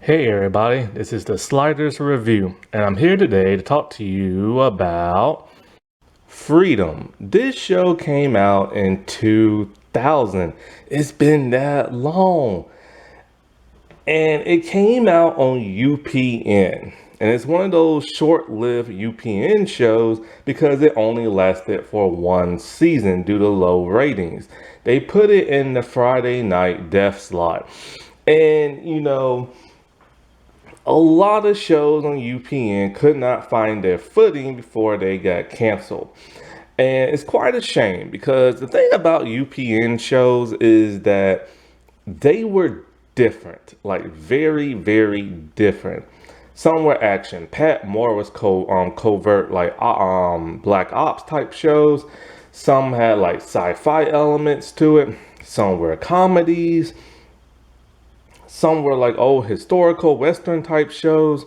Hey everybody, this is the Sliders Review, and I'm here today to talk to you about Freedom. This show came out in 2000. It's been that long. And it came out on UPN. And it's one of those short-lived UPN shows because it only lasted for one season due to low ratings. They put it in the Friday night death slot. And a lot of shows on UPN could not find their footing before they got canceled. And it's quite a shame because the thing about UPN shows is that they were different, like very, very different. Some were action. Pat Moore was covert, like Black Ops type shows. Some had like sci-fi elements to it. Some were comedies. Some were like old historical Western type shows,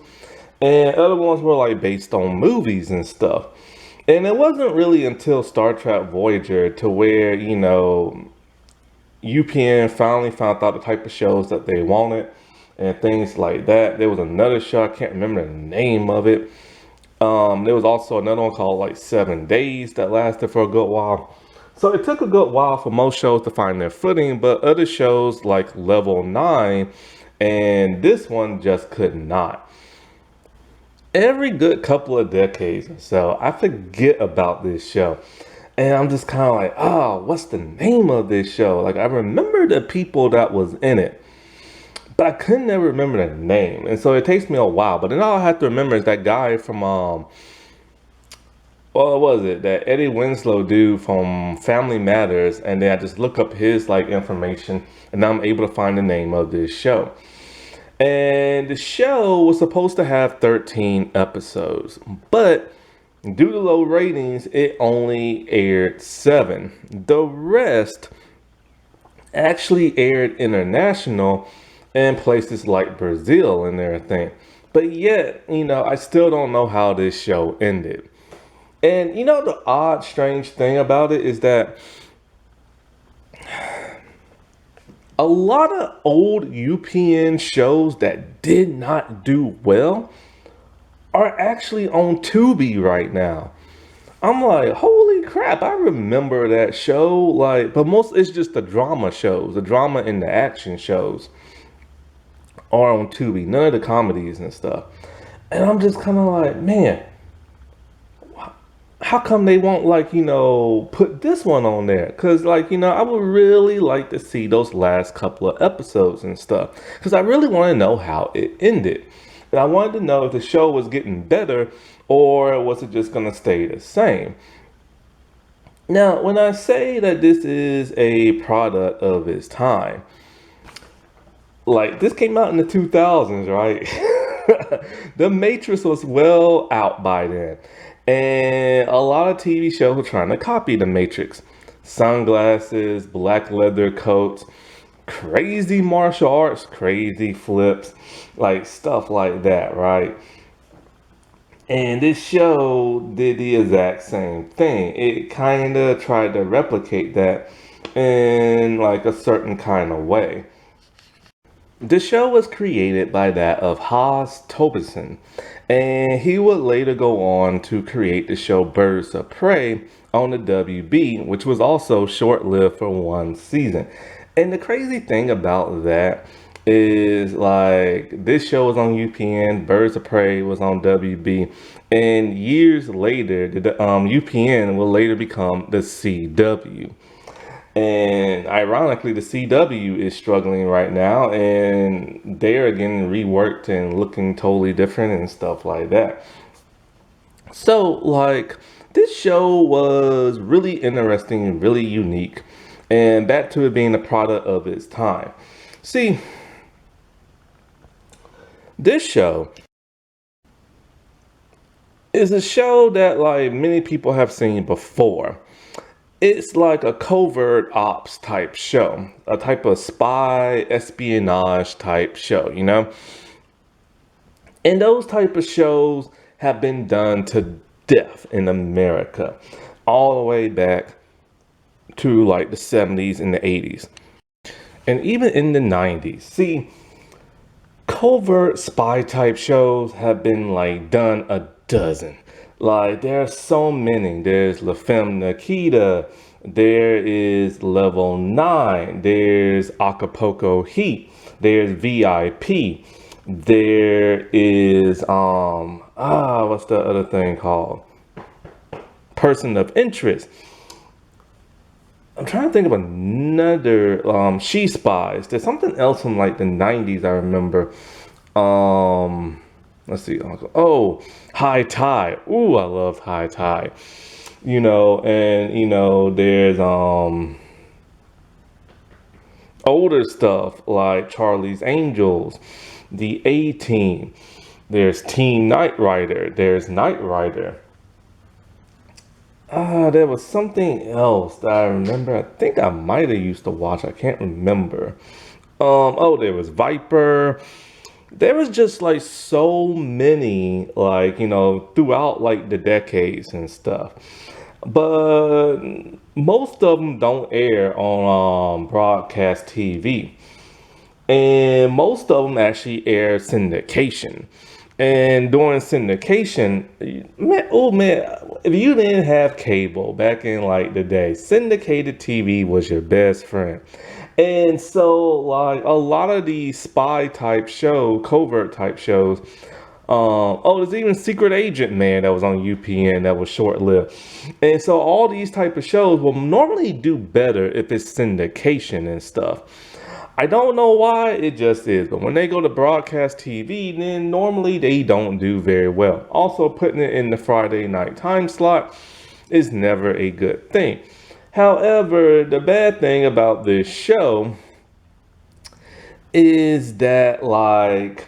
and other ones were like based on movies and stuff. And it wasn't really until Star Trek Voyager to where, UPN finally found out the type of shows that they wanted and things like that. There was another show, I can't remember the name of it. There was also another one called like 7 Days that lasted for a good while. So it took a good while for most shows to find their footing, but other shows like Level 9 and this one just could not. Every good couple of decades or so, I forget about this show. And I'm just kind of like, oh, what's the name of this show? Like, I remember the people that was in it, but I couldn't ever remember the name. And so it takes me a while. But then all I have to remember is that guy from what was it? That Eddie Winslow dude from Family Matters, and then I just look up his like information, and I'm able to find the name of this show. And the show was supposed to have 13 episodes, but due to low ratings, it only aired 7. The rest actually aired international in places like Brazil and everything. But yet, I still don't know how this show ended. And the odd, strange thing about it is that a lot of old UPN shows that did not do well are actually on Tubi right now. I'm like, holy crap, I remember that show. Like, but most it's just the drama shows, the drama and the action shows are on Tubi, none of the comedies and stuff. And I'm just kind of like, man, how come they won't put this one on there? Because I would really like to see those last couple of episodes and stuff, because I really want to know how it ended, and I wanted to know if the show was getting better or was it just going to stay the same. Now, when I say that this is a product of its time, like this came out in the 2000s, right? The Matrix was well out by then. And a lot of TV shows were trying to copy the Matrix. Sunglasses, black leather coats, crazy martial arts, crazy flips, like stuff like that, right? And this show did the exact same thing. It kind of tried to replicate that in like a certain kind of way. The show was created by that of Haas Tobison, and he would later go on to create the show Birds of Prey on the WB, which was also short-lived for one season. And the crazy thing about that is like this show was on UPN, Birds of Prey was on WB, and years later, the UPN will later become the CW. And ironically, the CW is struggling right now, and they are getting reworked and looking totally different and stuff like that. So, like, this show was really interesting and really unique, and back to it being a product of its time. See, this show is a show that, like, many people have seen before. It's like a covert ops type show, a type of spy espionage type show, And those type of shows have been done to death in America, all the way back to like the 70s and the 80s, and even in the 90s. See, Covert spy type shows have been like done a dozen. Like there's so many. There's La Femme Nikita. There is Level 9. There's Acapulco Heat. There's VIP. There is what's the other thing called? Person of Interest. I'm trying to think of another She Spies. There's something else from like the 90s I remember. Let's see. Oh, High Tide. Ooh, I love High Tide. And there's older stuff like Charlie's Angels, the A Team. There's Teen Knight Rider. There's Knight Rider. There was something else that I remember. I think I might have used to watch. I can't remember. Oh, there was Viper. There was just like so many, like, throughout like the decades and stuff. But most of them don't air on broadcast TV. And most of them actually air syndication. And during syndication, man, oh man, if you didn't have cable back in like the day, syndicated TV was your best friend. And so like a lot of these spy type shows, covert type shows, there's even Secret Agent Man that was on UPN that was short lived. And so all these type of shows will normally do better if it's syndication and stuff. I don't know why, it just is. But when they go to broadcast TV, then normally they don't do very well. Also, putting it in the Friday night time slot is never a good thing. However, the bad thing about this show is that, like,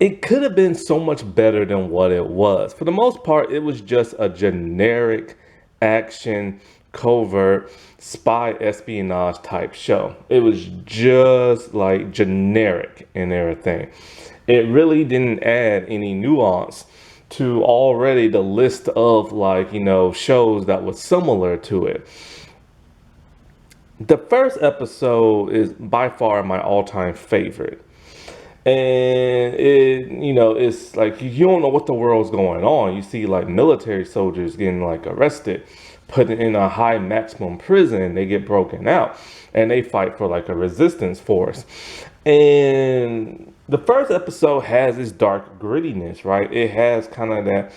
it could have been so much better than what it was. For the most part, it was just a generic action, covert, spy espionage type show. It was just like generic and everything. It really didn't add any nuance to already the list of like, shows that was similar to it. The first episode is by far my all-time favorite. And it's like you don't know what the world's going on. You see like military soldiers getting like arrested, put in a high maximum prison, they get broken out and they fight for like a resistance force. And the first episode has this dark grittiness, right? It has kind of that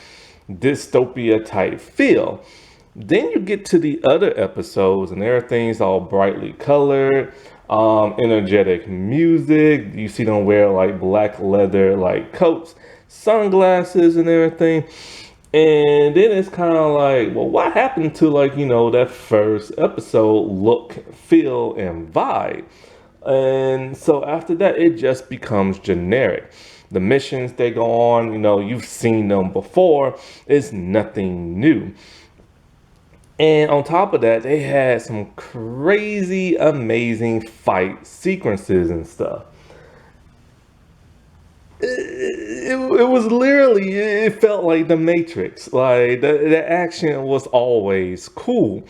dystopia type feel. Then you get to the other episodes and everything's all brightly colored, energetic music. You see them wear like black leather like coats, sunglasses and everything. And then it's kind of like, well, what happened to like, that first episode look, feel, and vibe? And so after that, it just becomes generic. The missions they go on, you've seen them before. It's nothing new. And on top of that, they had some crazy, amazing fight sequences and stuff. It was literally, it felt like the Matrix. Like the action was always cool.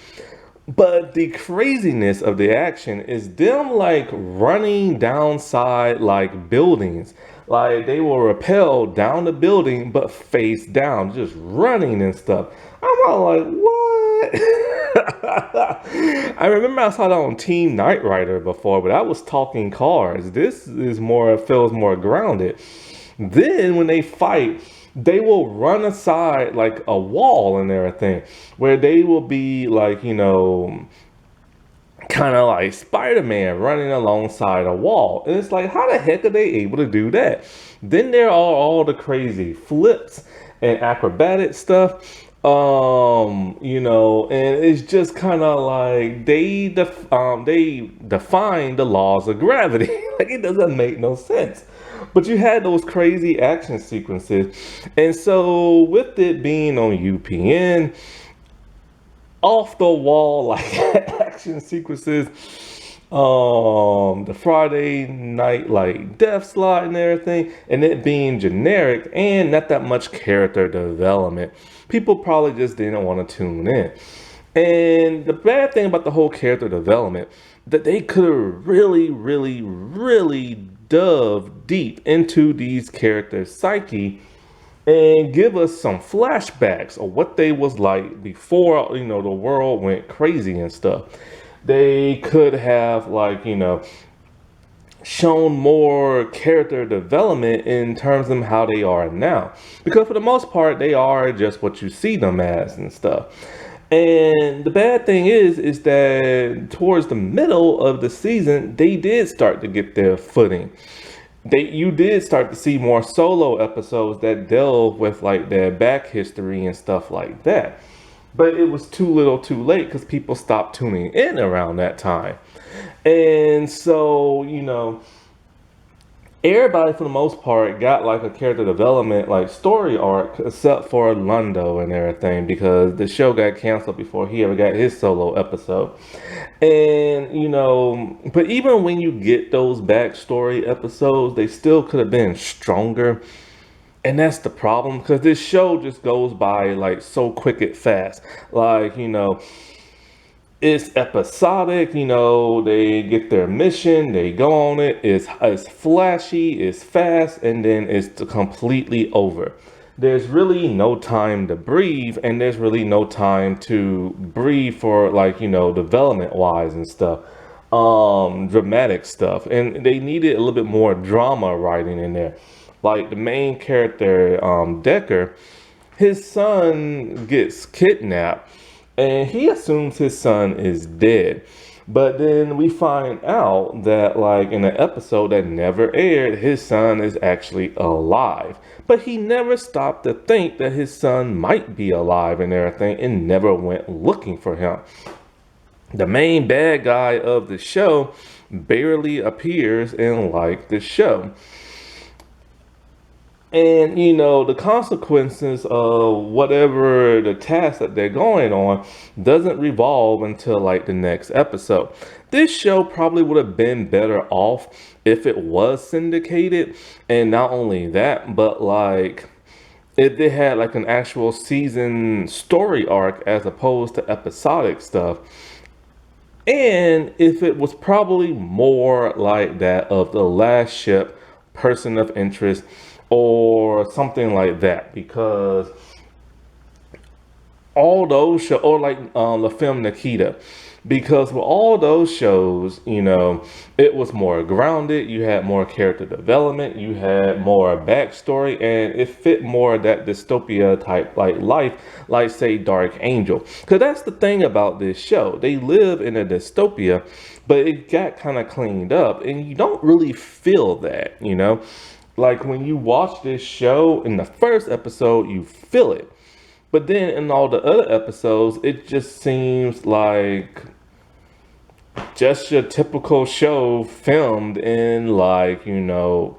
But the craziness of the action is them like running downside like buildings. Like they will rappel down the building but face down, just running and stuff. I'm all like, what? I remember I saw that on Team Knight Rider before, but that was talking cars. This is feels more grounded. Then when they fight, they will run aside like a wall and everything, where they will be like, kind of like Spider-Man running alongside a wall. And it's like, how the heck are they able to do that? Then there are all the crazy flips and acrobatic stuff. And it's just kind of like they define the laws of gravity. Like it doesn't make no sense. But you had those crazy action sequences. And so with it being on UPN, off the wall like action sequences, the Friday night like death slot and everything, and it being generic and not that much character development, people probably just didn't want to tune in. And the bad thing about the whole character development, that they could have really, really, really dove deep into these characters' psyche and give us some flashbacks of what they was like before, the world went crazy and stuff. They could have, shown more character development in terms of how they are now, because for the most part they are just what you see them as and stuff. And the bad thing is that towards the middle of the season they did start to get their footing. You did start to see more solo episodes that delve with like their back history and stuff like that, but it was too little too late because people stopped tuning in around that time. And so, everybody for the most part got like a character development, like story arc, except for Londo and everything, because the show got canceled before he ever got his solo episode. And, but even when you get those backstory episodes, they still could have been stronger. And that's the problem, because this show just goes by like so quick and fast. It's episodic, they get their mission, they go on it, it's flashy, it's fast, and then it's completely over. There's really no time to breathe, and there's really no time to breathe for development wise and stuff, dramatic stuff. And they needed a little bit more drama writing in there. Like the main character, Decker, his son gets kidnapped and he assumes his son is dead. But then we find out that in an episode that never aired, his son is actually alive. But he never stopped to think that his son might be alive and everything, and never went looking for him. The main bad guy of the show barely appears in the show. And, the consequences of whatever the task that they're going on doesn't revolve until the next episode. This show probably would have been better off if it was syndicated. And not only that, but if they had an actual season story arc as opposed to episodic stuff. And if it was probably more like that of The Last Ship, Person of Interest, or something like that, because all those shows, or the film Nikita, because with all those shows, it was more grounded, you had more character development, you had more backstory, and it fit more that dystopia type life, say Dark Angel. Because that's the thing about this show, they live in a dystopia, but it got kind of cleaned up, and you don't really feel that, when you watch this show in the first episode, you feel it. But then in all the other episodes, it just seems like just your typical show filmed in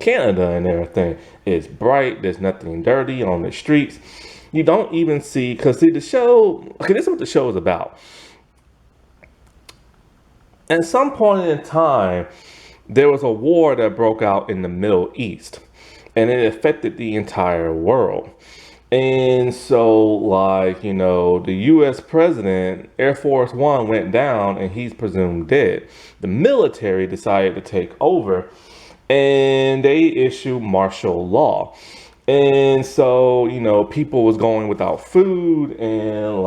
Canada and everything. It's bright, there's nothing dirty on the streets. You don't even see, because the show, this is what the show is about. At some point in time, there was a war that broke out in the Middle East, and it affected the entire world. And so, the U.S. president, Air Force One, went down and he's presumed dead. The military decided to take over and they issued martial law. And so, people was going without food and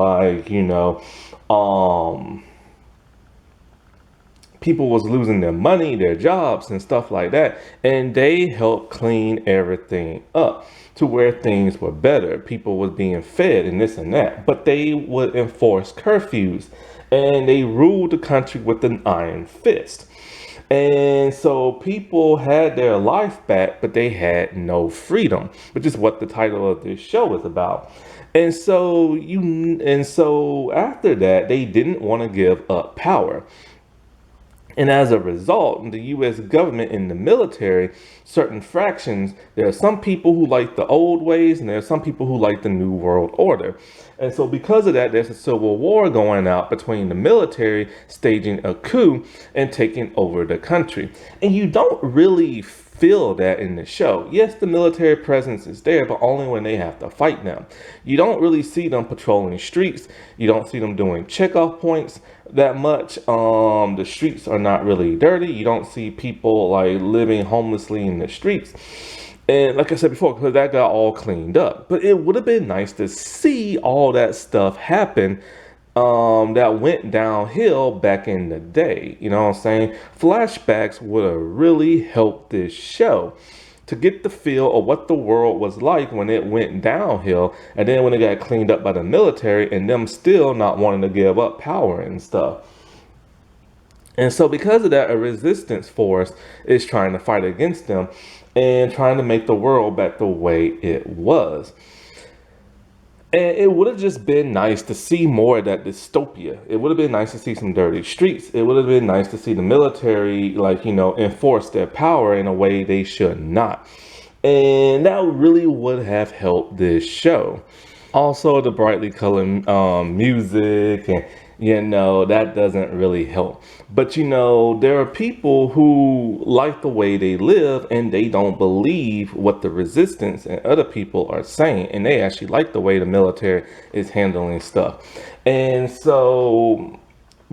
people was losing their money, their jobs and stuff like that. And they helped clean everything up to where things were better. People was being fed and this and that. But they would enforce curfews and they ruled the country with an iron fist. And so people had their life back, but they had no freedom, which is what the title of this show is about. And so after that, they didn't want to give up power. And as a result, the U.S. government and the military, certain fractions, there are some people who like the old ways and there are some people who like the New World Order. And so because of that, there's a civil war going out between the military staging a coup and taking over the country. And you don't really feel that in the show. Yes, the military presence is there, but only when they have to fight them. You don't really see them patrolling streets. You don't see them doing checkoff points that much. The streets are not really dirty. You don't see people like living homelessly in the streets. And like I said before, because that got all cleaned up. But it would have been nice to see all that stuff happen that went downhill back in the day. You know what I'm saying? Flashbacks would have really helped this show to get the feel of what the world was like when it went downhill, and then when it got cleaned up by the military and them still not wanting to give up power and stuff. And so because of that, a resistance force is trying to fight against them and trying to make the world back the way it was. And it would have just been nice to see more of that dystopia. It would have been nice to see some dirty streets. It would have been nice to see the military, like, enforce their power in a way they should not. And that really would have helped this show. Also, the brightly colored music, and that doesn't really help. But there are people who like the way they live and they don't believe what the resistance and other people are saying, and they actually like the way the military is handling stuff. And so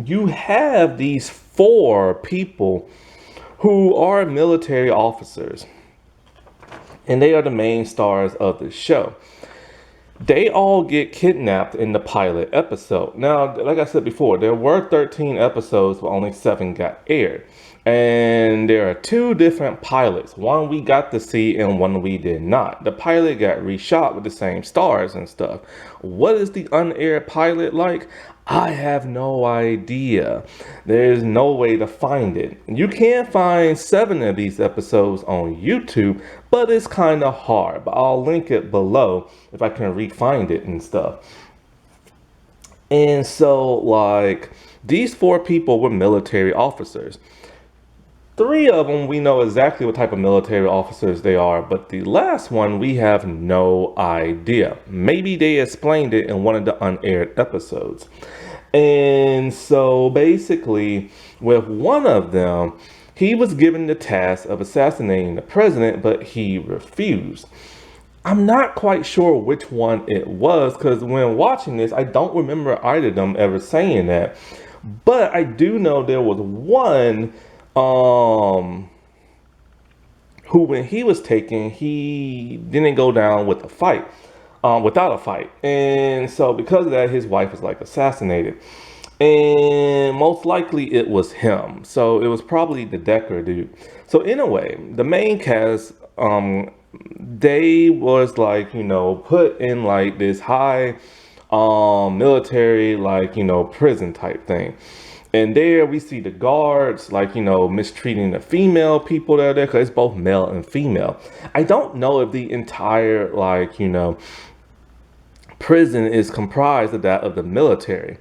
you have these 4 people who are military officers, and they are the main stars of the show. They all get kidnapped in the pilot episode. Now, like I said before, there were 13 episodes, but only 7 got aired. And there are 2 different pilots. One we got to see and one we did not. The pilot got reshot with the same stars and stuff. What is the unaired pilot like? I have no idea. There's no way to find it. You can find 7 of these episodes on YouTube, but it's kind of hard. But I'll link it below if I can re-find it and stuff. And so, like, these 4 people were military officers. 3 of them, we know exactly what type of military officers they are, but the last one, we have no idea. Maybe they explained it in one of the unaired episodes. And so basically, with one of them, he was given the task of assassinating the president, but he refused. I'm not quite sure which one it was, because when watching this, I don't remember either of them ever saying that. But I do know there was one who, when he was taken, he didn't go down with a fight, without a fight. And so because of that, his wife was like assassinated. And most likely it was him. So it was probably the Decker dude. So in a way, the main cast, they was like, put in like this high military, like, prison type thing. And there we see the guards, like, mistreating the female people that are there, because it's both male and female. I don't know if the entire, like, prison is comprised of that of the military.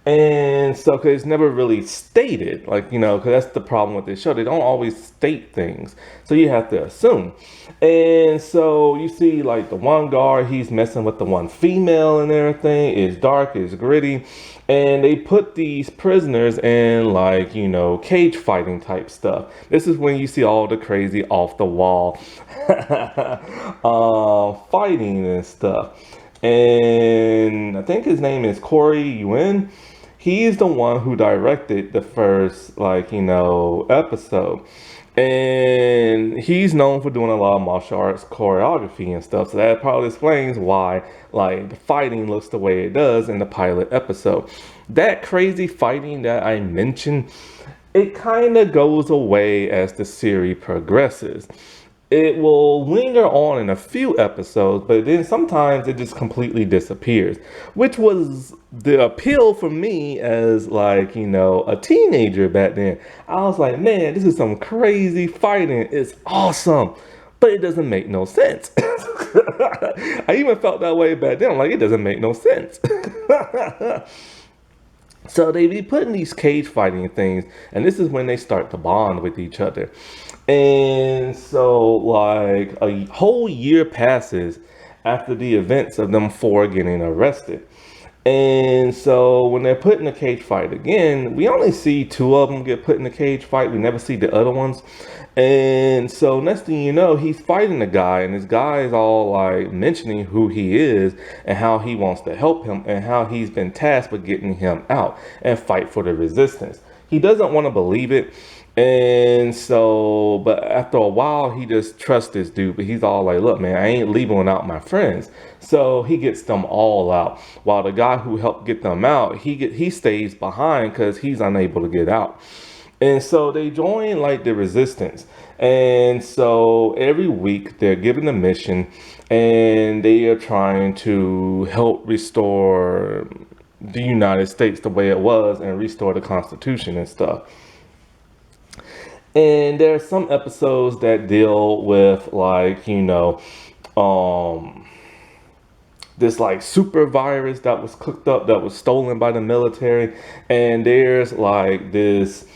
And so, because it's never really stated, like, because that's the problem with this show. They don't always state things. So you have to assume. And so you see, like, the one guard, he's messing with the one female and everything. It's dark, it's gritty. And they put these prisoners in, like, cage fighting type stuff. This is when you see all the crazy off the wall fighting and stuff. And I think his name is Corey Yuen. He's the one who directed the first, like, episode. And he's known for doing a lot of martial arts choreography and stuff. So that probably explains why, like, the fighting looks the way it does in the pilot episode. That crazy fighting that I mentioned, it kind of goes away as the series progresses. It will linger on in a few episodes, but then sometimes it just completely disappears, which was the appeal for me as, like, a teenager back then. I was like, man, this is some crazy fighting. It's awesome, but it doesn't make no sense. I even felt that way back then. I'm like, it doesn't make no sense. So they be putting these cage fighting things, and this is when they start to bond with each other. And so, like, a whole year passes after the events of them 4 getting arrested. And so when they're put in a cage fight again, we only see two of them get put in a cage fight. We never see the other ones. And so next thing you know, he's fighting the guy, and this guy is all like mentioning who he is and how he wants to help him and how he's been tasked with getting him out and fight for the resistance. He doesn't want to believe it. And so, but after a while, he just trusts this dude. But he's all like, look, man, I ain't leaving without my friends. So he gets them all out. While the guy who helped get them out, he stays behind because he's unable to get out. And so they join like the resistance. And so every week they're given a mission and they are trying to help restore the United States the way it was and restore the Constitution and stuff. And there are some episodes that deal with like, this like super virus that was cooked up, that was stolen by the military. And there's like this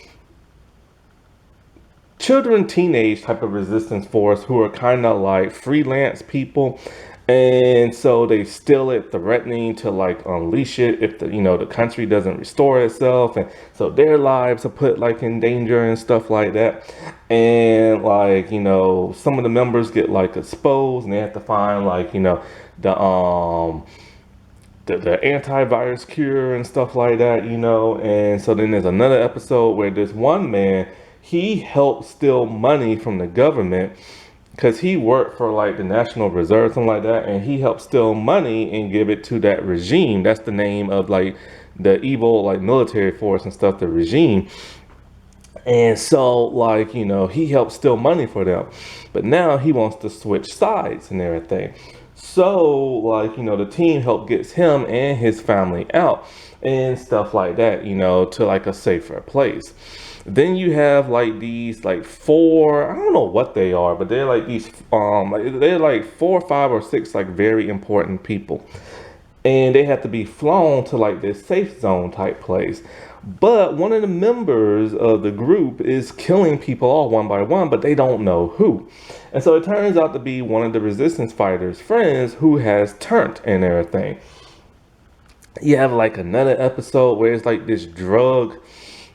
teenage type of resistance force who are kind of like freelance people, and so they steal it, threatening to like unleash it if the country doesn't restore itself, and so their lives are put like in danger and stuff like that. And like some of the members get like exposed, and they have to find like the antivirus cure and stuff like that. And so then there's another episode where this one man, he helped steal money from the government because he worked for like the National Reserve, something like that, and he helped steal money and give it to that regime. That's the name of like the evil like military force and stuff, the regime. And so like he helped steal money for them, but now he wants to switch sides and everything. So like the team helped gets him and his family out and stuff like that, to like a safer place. Then you have like these like four, I don't know what they are, but they're like these they're like 4, 5, or 6 like very important people. And they have to be flown to like this safe zone type place. But one of the members of the group is killing people all one by one, but they don't know who. And so it turns out to be one of the resistance fighters' friends who has turned and everything. You have like another episode where it's like this drug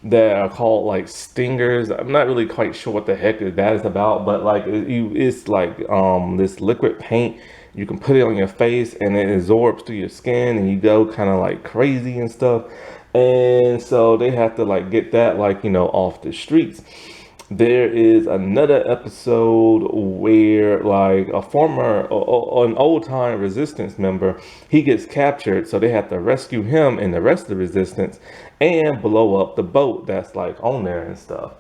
that are called like stingers. I'm not really quite sure what the heck that is about, but like it's like this liquid paint. You can put it on your face and it absorbs through your skin and you go kind of like crazy and stuff. And so they have to like get that like off the streets. There is another episode where like an old time resistance member, he gets captured, so they have to rescue him and the rest of the resistance and blow up the boat that's like on there and stuff.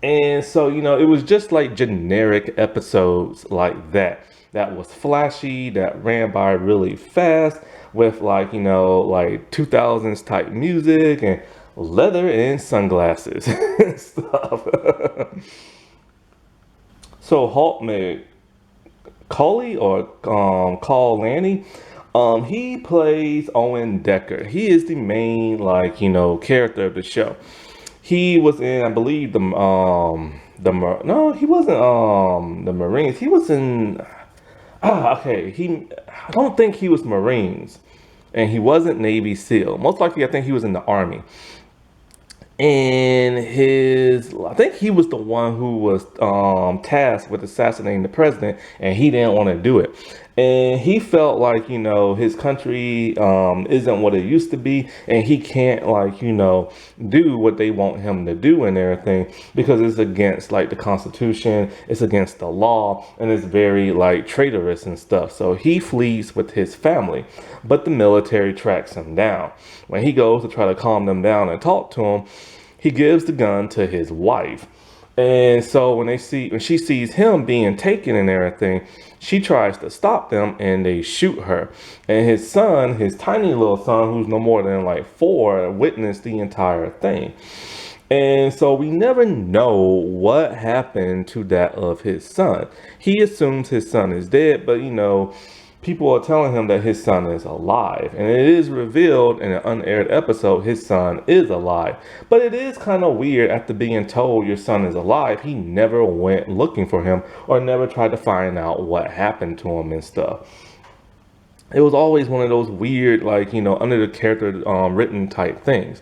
And so it was just like generic episodes like that was flashy, that ran by really fast with like like 2000s type music and leather and sunglasses and stuff. So Halt McCauley or Call Lanny, he plays Owen Decker. He is the main like character of the show. He was in, I believe, no, he wasn't the Marines. He was in okay. I don't think he was Marines, and he wasn't Navy SEAL. Most likely, I think he was in the Army. And I think he was the one who was tasked with assassinating the president, and he didn't want to do it. And he felt like, his country isn't what it used to be, and he can't like, do what they want him to do and everything because it's against like the Constitution, it's against the law, and it's very like traitorous and stuff. So he flees with his family, but the military tracks him down. When he goes to try to calm them down and talk to him, he gives the gun to his wife. And so when she sees him being taken and everything, she tries to stop them and they shoot her. And his son, his tiny little son, who's no more than like 4, witnessed the entire thing. And so we never know what happened to that of his son. He assumes his son is dead, but people are telling him that his son is alive. And it is revealed in an unaired episode his son is alive. But it is kind of weird after being told your son is alive. He never went looking for him or never tried to find out what happened to him and stuff. It was always one of those weird, like, under the character written type things.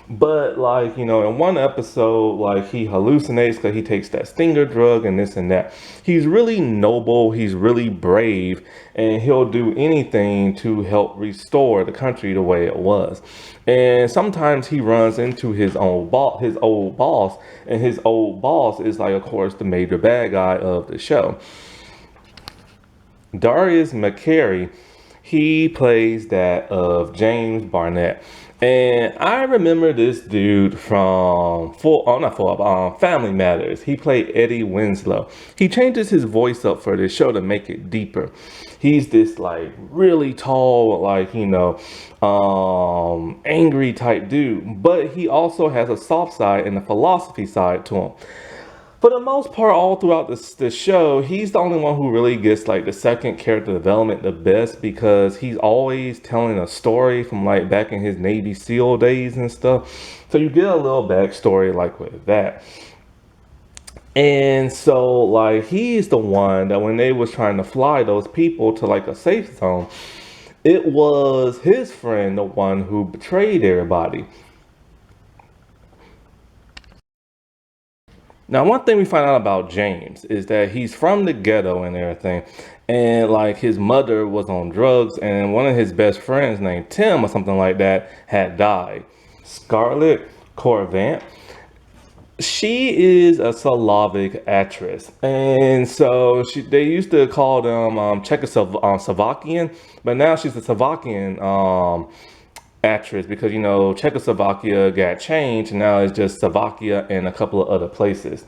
But like, in one episode, like he hallucinates because he takes that stinger drug and this and that. He's really noble, he's really brave, and he'll do anything to help restore the country the way it was. And sometimes he runs into his old boss, and his old boss is like, of course, the major bad guy of the show. Darius McCary, he plays that of James Barnett. And I remember this dude from Family Matters. He played Eddie Winslow. He changes his voice up for this show to make it deeper. He's this like really tall, like, angry type dude. But he also has a soft side and a philosophy side to him. For the most part, all throughout the show, he's the only one who really gets like the second character development the best, because he's always telling a story from like back in his Navy SEAL days and stuff. So you get a little backstory like with that. And so like he's the one that when they was trying to fly those people to like a safe zone, it was his friend, the one who betrayed everybody. Now, one thing we find out about James is that he's from the ghetto and everything. And like his mother was on drugs, and one of his best friends named Tim or something like that had died. Scarlett Corvant, she is a Slavic actress. And so they used to call them Czechoslovakian, but now she's a Slovakian actress, because Czechoslovakia got changed and now it's just Slovakia and a couple of other places.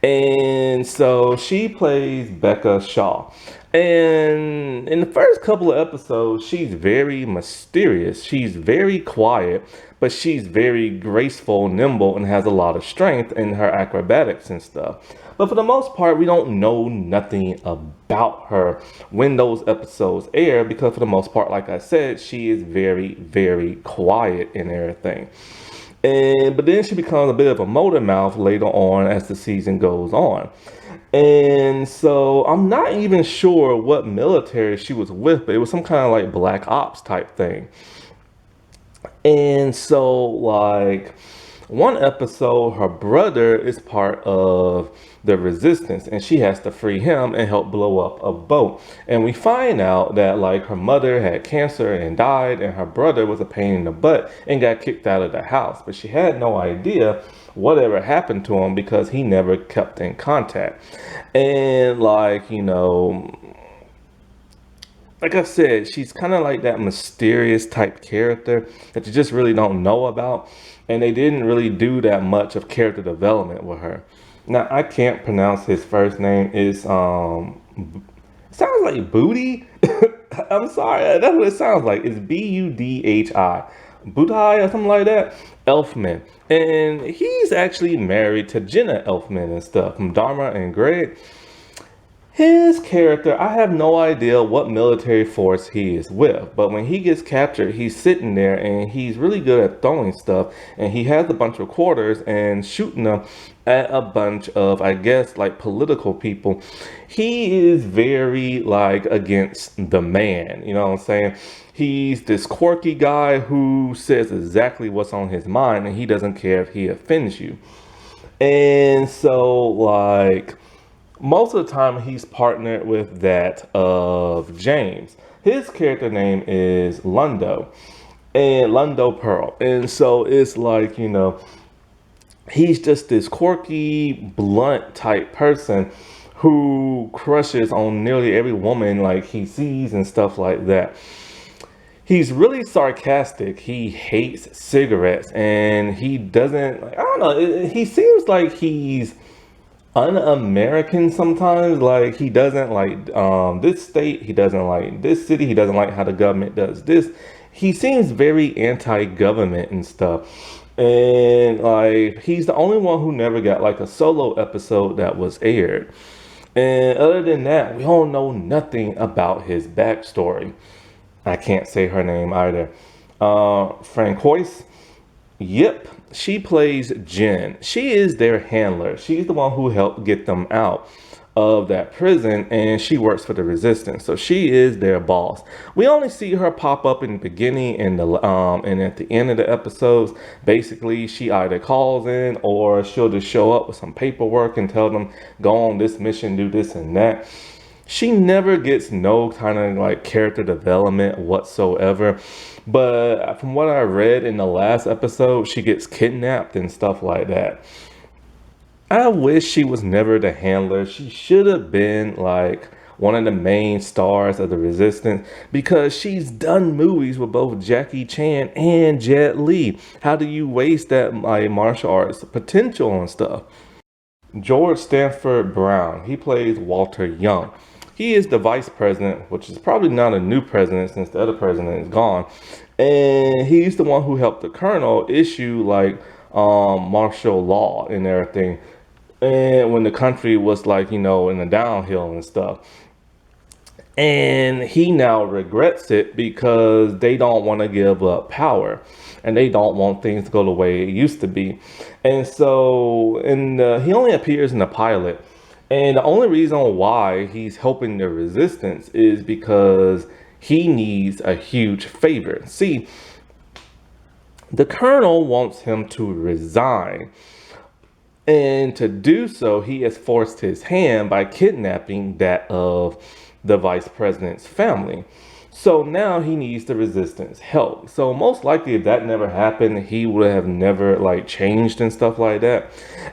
And so she plays Becca Shaw, and in the first couple of episodes she's very mysterious, she's very quiet, but she's very graceful, nimble, and has a lot of strength in her acrobatics and stuff. But for the most part, we don't know nothing about her when those episodes air, because for the most part, like I said, she is very, very quiet and everything. But then she becomes a bit of a motor mouth later on as the season goes on. And so I'm not even sure what military she was with, but it was some kind of like black ops type thing. And so, like, one episode, her brother is part of the resistance, and she has to free him and help blow up a boat. And we find out that, like, her mother had cancer and died, and her brother was a pain in the butt and got kicked out of the house. But she had no idea whatever happened to him because he never kept in contact. And, like I said, she's kind of like that mysterious type character that you just really don't know about. And they didn't really do that much of character development with her. Now, I can't pronounce his first name. It's sounds like Booty. I'm sorry, that's what it sounds like. It's Budhi, Budhi or something like that. Elfman, and he's actually married to Jenna Elfman and stuff from Dharma and Greg. His character, I have no idea what military force he is with, but when he gets captured, he's sitting there and he's really good at throwing stuff, and he has a bunch of quarters and shooting them at a bunch of, I guess, like political people. He is very like against the man, you know what I'm saying? He's this quirky guy who says exactly what's on his mind, and he doesn't care if he offends you. And so, like, most of the time he's partnered with that of James. His character name is Lundo, and Lundo Pearl. And so it's like, he's just this quirky, blunt type person who crushes on nearly every woman like he sees and stuff like that. He's really sarcastic. He hates cigarettes, and he doesn't, like, I don't know, he seems like he's un-American sometimes. Like, he doesn't like this state, he doesn't like this city, he doesn't like how the government does this. He seems very anti-government and stuff. And like, he's the only one who never got like a solo episode that was aired. And other than that, we don't know nothing about his backstory. I can't say her name either. Francois. Yep, she plays Jen. She is their handler. She's the one who helped get them out of that prison, and she works for the resistance, so she is their boss. We only see her pop up in the beginning and at the end of the episodes. Basically, she either calls in or she'll just show up with some paperwork and tell them, go on this mission, do this and that. She never gets no kind of like character development whatsoever. But from what I read in the last episode, she gets kidnapped and stuff like that. I wish she was never the handler. She should have been like one of the main stars of the resistance, because she's done movies with both Jackie Chan and Jet Li. How do you waste that like martial arts potential and stuff? George Stanford Brown, he plays Walter Young. He is the vice president, which is probably not a new president since the other president is gone. And he's the one who helped the colonel issue like martial law and everything. And when the country was like, in the downhill and stuff. And he now regrets it because they don't want to give up power and they don't want things to go the way it used to be. And so he only appears in the pilot. And the only reason why he's helping the resistance is because he needs a huge favor. See, the colonel wants him to resign. And to do so, he has forced his hand by kidnapping that of the vice president's family. So now he needs the resistance help. So most likely if that never happened, he would have never like changed and stuff like that.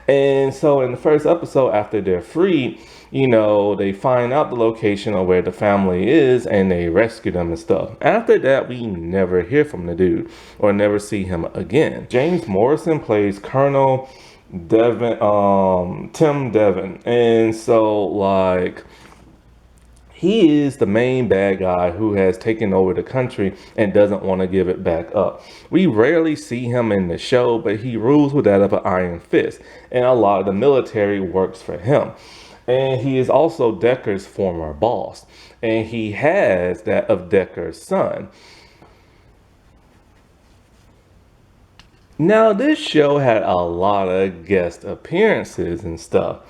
And so in the first episode, after they're free, they find out the location of where the family is and they rescue them and stuff. After that, we never hear from the dude or never see him again. James Morrison plays Colonel Tim Devon. And so like, he is the main bad guy who has taken over the country and doesn't want to give it back up. We rarely see him in the show, but he rules with that of an iron fist. And a lot of the military works for him. And he is also Decker's former boss. And he has that of Decker's son. Now, this show had a lot of guest appearances and stuff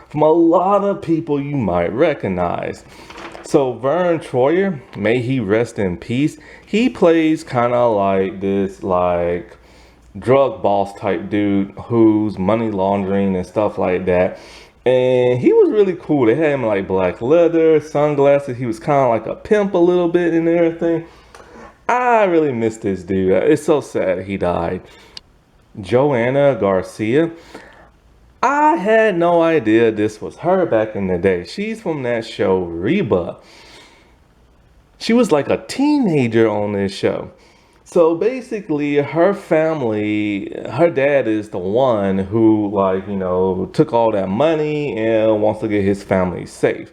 from a lot of people you might recognize. So Vern Troyer, may he rest in peace, he plays kind of like this like drug boss type dude who's money laundering and stuff like that. And he was really cool. They had him like black leather, sunglasses. He was kind of like a pimp a little bit and everything. I really miss this dude. It's so sad he died. Joanna Garcia, I had no idea this was her back in the day. She's from that show Reba. She was like a teenager on this show. So basically her family, her dad is the one who took all that money and wants to get his family safe.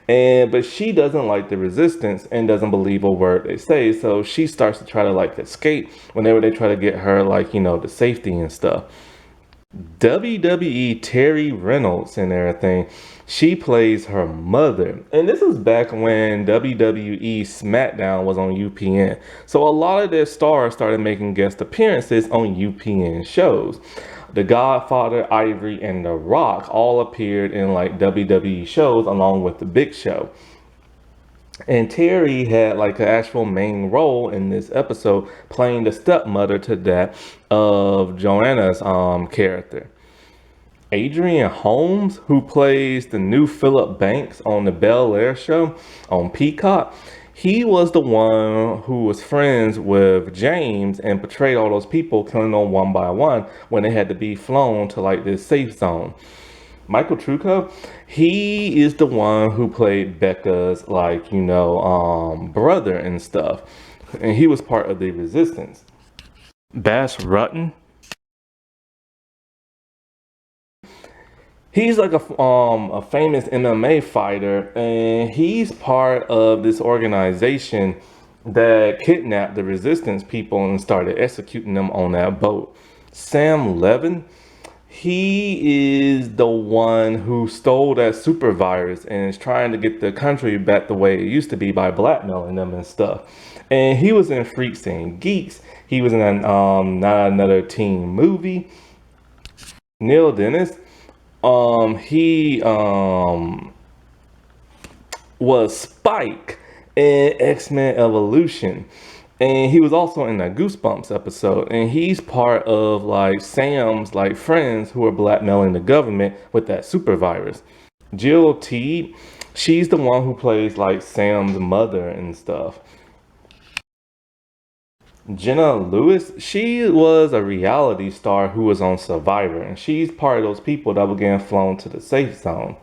But she doesn't like the resistance and doesn't believe a word they say. So she starts to try to escape whenever they try to get her to safety and stuff. WWE Terry Reynolds and everything, she plays her mother. And this was back when WWE SmackDown was on UPN. So a lot of their stars started making guest appearances on UPN shows. The Godfather, Ivory, and The Rock all appeared in WWE shows along with The Big Show. And Terry had an actual main role in this episode, playing the stepmother to that of Joanna's character. Adrian Holmes, who plays the new Philip Banks on the Bel Air show on Peacock, he was the one who was friends with James and portrayed all those people killing them one by one when they had to be flown to this safe zone. Michael Trucco, he is the one who played Becca's brother and stuff. And he was part of the resistance. Bass Rutten, he's a famous MMA fighter, and he's part of this organization that kidnapped the resistance people and started executing them on that boat. Sam Levin, he is the one who stole that super virus and is trying to get the country back the way it used to be by blackmailing them and stuff. And he was in Freaks and Geeks. He was in Not Another Teen Movie. Neil Dennis, He was Spike in X-Men Evolution. And he was also in that Goosebumps episode. And he's part of like Sam's like friends who are blackmailing the government with that super virus. Jill Teed, she's the one who plays like Sam's mother and stuff. Jenna Lewis, she was a reality star who was on Survivor, and she's part of those people that were getting flown to the safe zone.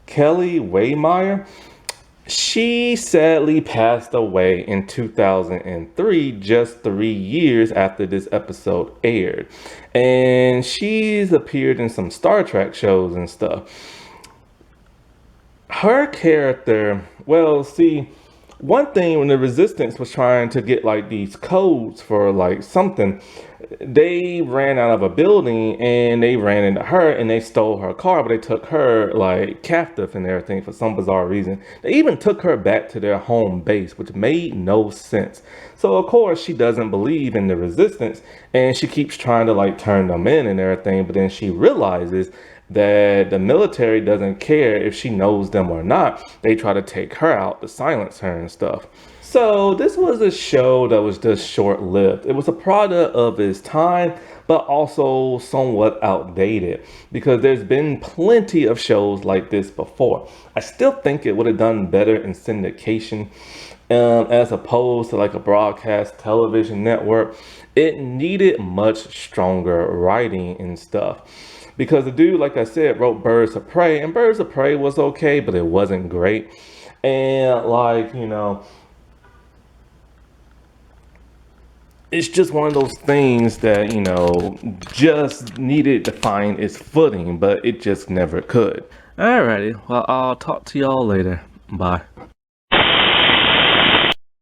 Kelly Waymeyer, she sadly passed away in 2003, just 3 years after this episode aired. And she's appeared in some Star Trek shows and stuff. Her character, well, see, one thing when the resistance was trying to get like these codes for like something, they ran out of a building and they ran into her and they stole her car, but they took her like captive and everything for some bizarre reason. They even took her back to their home base, which made no sense. So of course she doesn't believe in the resistance and she keeps trying to like turn them in and everything, but then she realizes that the military doesn't care if she knows them or not. They try to take her out to silence her and stuff. So this was a show that was just short-lived. It was a product of its time, but also somewhat outdated because there's been plenty of shows like this before. I still think it would have done better in syndication as opposed to like a broadcast television network. It needed much stronger writing and stuff. Because the dude, like I said, wrote Birds of Prey, and Birds of Prey was okay, but it wasn't great. And like, it's just one of those things that, just needed to find its footing, but it just never could. Alrighty, well, I'll talk to y'all later. Bye.